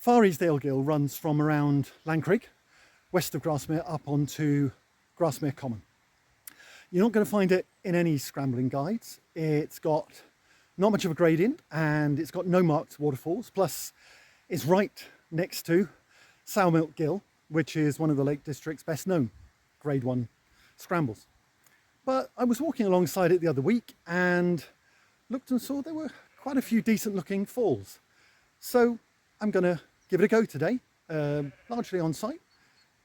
Far Easedale Gill runs from around Lancrigg, west of Grasmere, up onto Grasmere Common. You're not going to find it in any scrambling guides. It's got not much of a gradient and it's got no marked waterfalls, plus it's right next to Sourmilk Gill, which is one of the Lake District's best known grade 1 scrambles. But I was walking alongside it the other week and looked and saw there were quite a few decent looking falls. So I'm going to give it a go today, largely on site,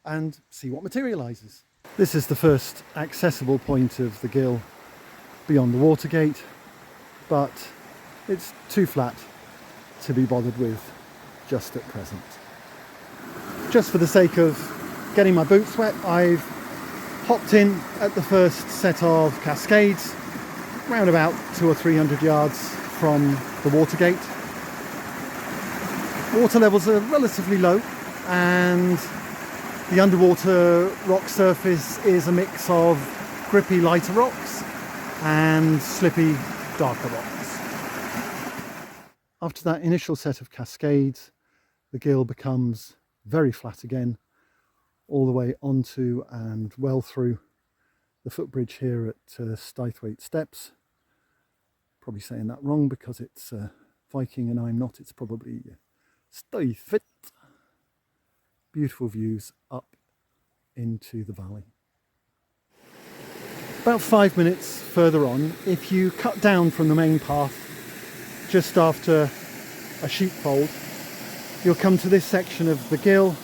and see what materialises. This is the first accessible point of the Gill beyond the water gate, but it's too flat to be bothered with just at present. Just for the sake of getting my boots wet, I've hopped in at the first set of cascades, round about 200 or 300 yards from the water gate. Water levels are relatively low and the underwater rock surface is a mix of grippy lighter rocks and slippy darker rocks. After that initial set of cascades, the Gill becomes very flat again, all the way onto and well through the footbridge here at Stithwaite Steps. Probably saying that wrong because it's Viking and I'm not, it's probably Stithwaite. Beautiful views up into the valley. About 5 minutes further on, if you cut down from the main path just after a sheepfold, you'll come to this section of the Gill.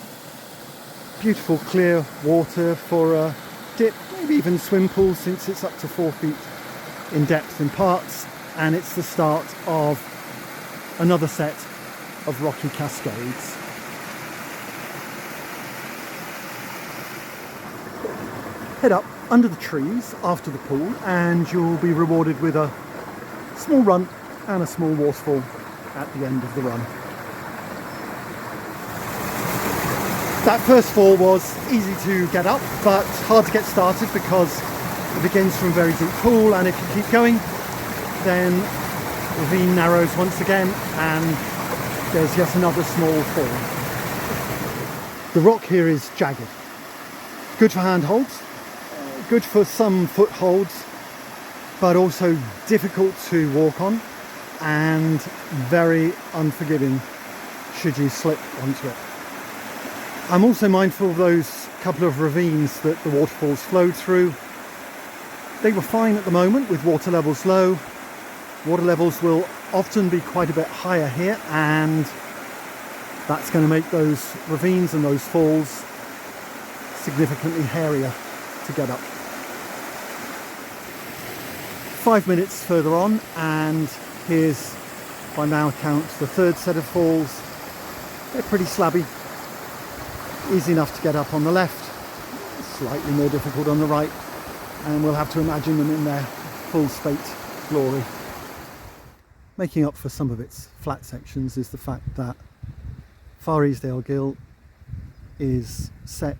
Beautiful clear water for a dip, maybe even swim pool, since it's up to 4 feet in depth in parts, and it's the start of another set of rocky cascades. Head up under the trees after the pool and you'll be rewarded with a small run and a small waterfall at the end of the run. That first fall was easy to get up but hard to get started because it begins from a very deep pool, and if you keep going then the ravine narrows once again and there's yet another small fall. The rock here is jagged. Good for handholds, good for some footholds, but also difficult to walk on and very unforgiving should you slip onto it. I'm also mindful of those couple of ravines that the waterfalls flowed through. They were fine at the moment with water levels low. Water levels will often be quite a bit higher here, and that's going to make those ravines and those falls significantly hairier to get up. 5 minutes further on and here's, by now count, the third set of falls. They're pretty slabby, easy enough to get up on the left, slightly more difficult on the right, and we'll have to imagine them in their full spate glory. Making up for some of its flat sections is the fact that Far Easedale Gill is set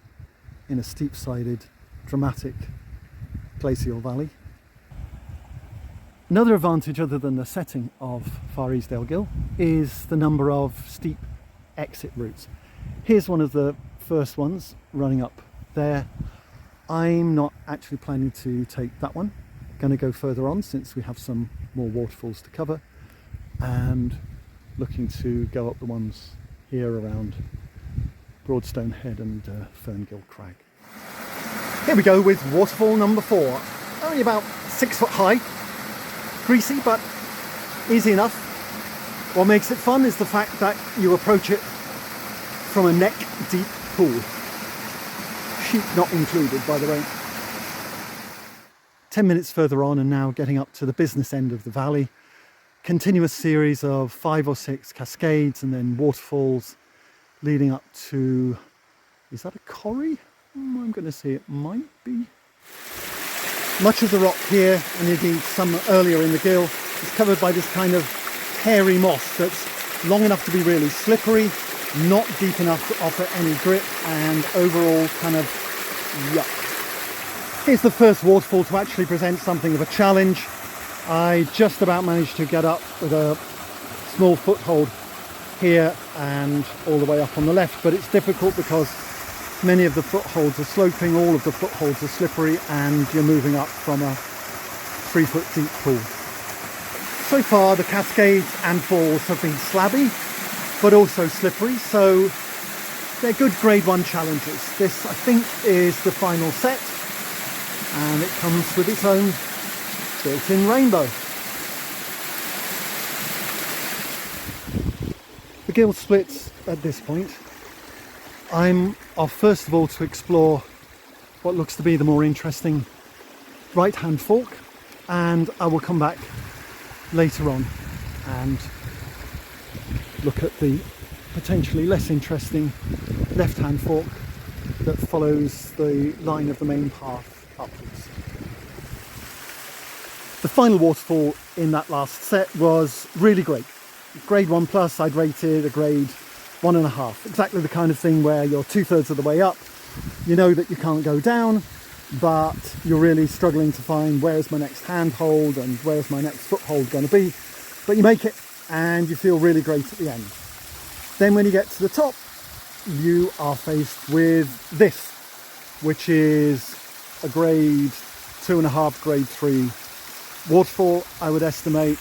in a steep-sided, dramatic glacial valley. Another advantage other than the setting of Far Easedale Gill is the number of steep exit routes. Here's one of the first ones running up there. I'm not actually planning to take that one. Going to go further on since we have some more waterfalls to cover, and looking to go up the ones here around Broadstone Head and Ecton Crag. Here we go with waterfall number 4. Only about 6 foot high, greasy but easy enough. What makes it fun is the fact that you approach it from a neck deep pool. Sheep not included, by the way. 10 minutes further on and now getting up to the business end of the valley. Continuous series of 5 or 6 cascades and then waterfalls leading up to, is that a corrie? I'm going to say it might be. Much of the rock here, and indeed some earlier in the Gill, is covered by this kind of hairy moss that's long enough to be really slippery, not deep enough to offer any grip, and overall kind of yuck. Here's the first waterfall to actually present something of a challenge. I just about managed to get up with a small foothold here and all the way up on the left, but it's difficult because many of the footholds are sloping, all of the footholds are slippery, and you're moving up from a 3-foot deep pool. So far the cascades and falls have been slabby but also slippery, so they're good grade 1 challenges. This, I think, is the final set, and it comes with its own built-in rainbow. The gill splits at this point. I'm off first of all to explore what looks to be the more interesting right-hand fork, and I will come back later on and look at the potentially less interesting left-hand fork that follows the line of the main path upwards. The final waterfall in that last set was really great. Grade 1 plus, I'd rated a grade 1.5. Exactly the kind of thing where you're 2/3 of the way up, you know that you can't go down, but you're really struggling to find where's my next handhold and where's my next foothold going to be, but you make it and you feel really great at the end. Then when you get to the top, you are faced with this, which is a grade 2.5, grade 3 waterfall, I would estimate.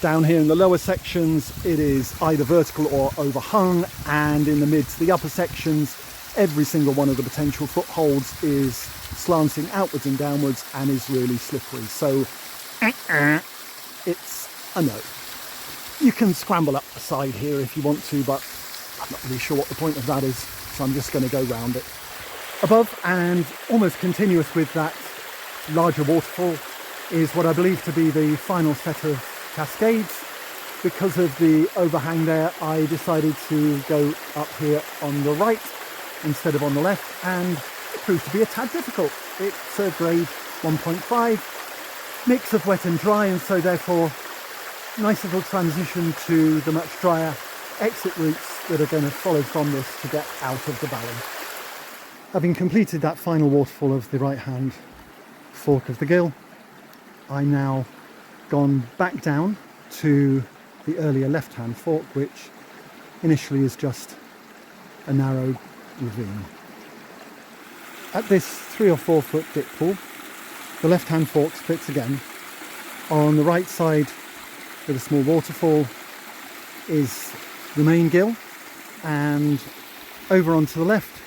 Down here in the lower sections, it is either vertical or overhung, and in the mid to the upper sections, every single one of the potential footholds is slanting outwards and downwards and is really slippery. So it's a no. You can scramble up the side here if you want to, but I'm not really sure what the point of that is, so I'm just going to go round it. Above and almost continuous with that larger waterfall is what I believe to be the final set of cascades. Because of the overhang there, I decided to go up here on the right instead of on the left, and it proved to be a tad difficult. It's a grade 1.5, mix of wet and dry, and so therefore nice little transition to the much drier exit routes that are going to follow from this to get out of the valley. Having completed that final waterfall of the right hand fork of the gill, I'm now gone back down to the earlier left hand fork, which initially is just a narrow ravine. At this 3 or 4 foot dip pool, the left hand fork splits again. On the right side, with a small waterfall, is the main gill, and over onto the left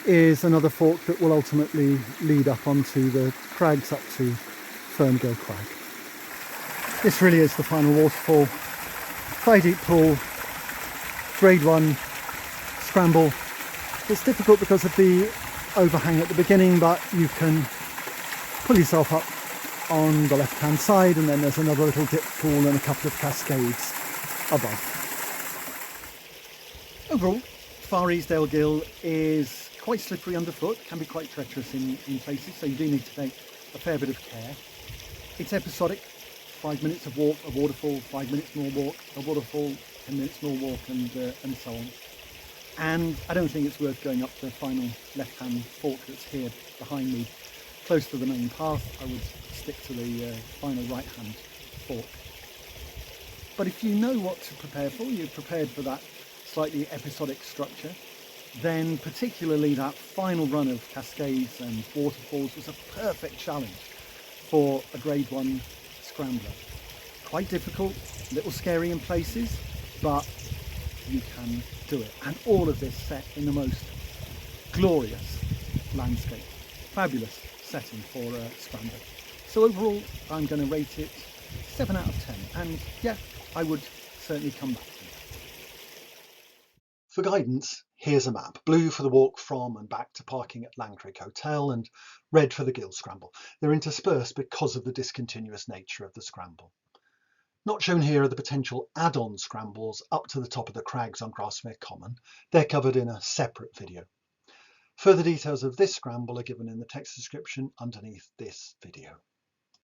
is another fork that will ultimately lead up onto the crags up to Ecton Crag. This really is the final waterfall. 5 deep pool, grade 1 scramble. It's difficult because of the overhang at the beginning, but you can pull yourself up on the left hand side, and then there's another little dip pool and a couple of cascades above. Overall, Far Easedale Gill is quite slippery underfoot, can be quite treacherous in places, so you do need to take a fair bit of care. It's episodic. 5 minutes of walk, a waterfall, 5 minutes more walk, a waterfall, 10 minutes more walk, and so on. And I don't think it's worth going up the final left-hand fork that's here behind me, close to the main path. I would stick to the final right-hand fork. But if you know what to prepare for, you're prepared for that slightly episodic structure, then particularly that final run of cascades and waterfalls was a perfect challenge for a grade 1 scrambler. Quite difficult, a little scary in places, but you can do it. And all of this set in the most glorious landscape. Fabulous setting for a scrambler. So overall, I'm going to rate it 7 out of 10. And yeah, I would certainly come back to it. For guidance, here's a map. Blue for the walk from and back to parking at Lancrigg Hotel, and red for the gill scramble. They're interspersed because of the discontinuous nature of the scramble. Not shown here are the potential add-on scrambles up to the top of the crags on Grasmere Common. They're covered in a separate video. Further details of this scramble are given in the text description underneath this video.